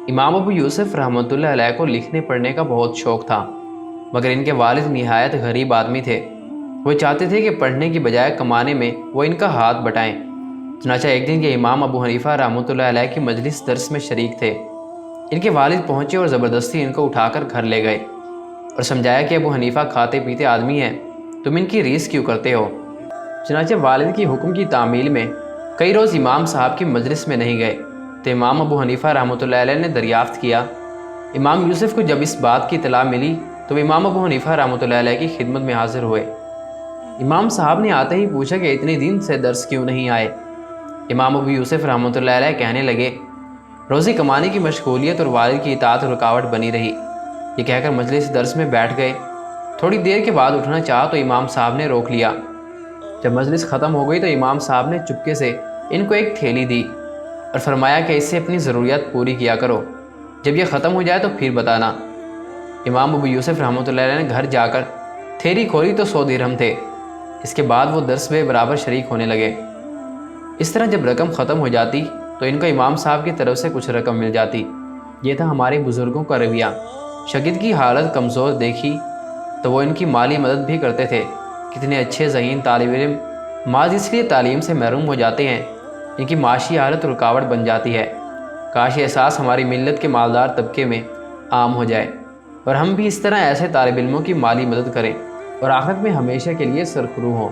امام ابو یوسف رحمۃ اللہ علیہ کو لکھنے پڑھنے کا بہت شوق تھا، مگر ان کے والد نہایت غریب آدمی تھے۔ وہ چاہتے تھے کہ پڑھنے کی بجائے کمانے میں وہ ان کا ہاتھ بٹائیں۔ چنانچہ ایک دن یہ امام ابو حنیفہ رحمۃ اللہ علیہ کی مجلس درس میں شریک تھے۔ ان کے والد پہنچے اور زبردستی ان کو اٹھا کر گھر لے گئے اور سمجھایا کہ ابو حنیفہ کھاتے پیتے آدمی ہیں، تم ان کی ریس کیوں کرتے ہو؟ چنانچہ والد کی حکم کی تعمیل میں کئی روز امام صاحب کی مجلس میں نہیں گئے تو امام ابو حنیفہ رحمۃ اللہ علیہ نے دریافت کیا۔ امام یوسف کو جب اس بات کی اطلاع ملی تو وہ امام ابو حنیفہ رحمۃ اللہ علیہ کی خدمت میں حاضر ہوئے۔ امام صاحب نے آتے ہی پوچھا کہ اتنے دن سے درس کیوں نہیں آئے؟ امام ابو یوسف رحمۃ اللہ علیہ کہنے لگے، روزی کمانے کی مشغولیت اور والد کی اطاعت رکاوٹ بنی رہی۔ یہ کہہ کر مجلس درس میں بیٹھ گئے۔ تھوڑی دیر کے بعد اٹھنا چاہا تو امام صاحب نے روک لیا۔ جب مجلس ختم ہو گئی تو امام صاحب نے چپکے سے ان کو ایک تھیلی دی اور فرمایا کہ اس سے اپنی ضروریات پوری کیا کرو، جب یہ ختم ہو جائے تو پھر بتانا۔ امام ابو یوسف رحمۃ اللہ علیہ نے گھر جا کر تھیلی کھولی تو 100 درہم تھے۔ اس کے بعد وہ درس میں برابر شریک ہونے لگے۔ اس طرح جب رقم ختم ہو جاتی تو ان کو امام صاحب کی طرف سے کچھ رقم مل جاتی۔ یہ تھا ہمارے بزرگوں کا رویہ۔ شاگرد کی حالت کمزور دیکھی تو وہ ان کی مالی مدد بھی کرتے تھے۔ کتنے اچھے ذہین طالب علم بعض اس لیے تعلیم سے محروم ہو جاتے ہیں، ان کی معاشی حالت رکاوٹ بن جاتی ہے۔ کاش یہ احساس ہماری ملت کے مالدار طبقے میں عام ہو جائے اور ہم بھی اس طرح ایسے طالب علموں کی مالی مدد کریں اور آخرت میں ہمیشہ کے لیے سرخرو ہوں۔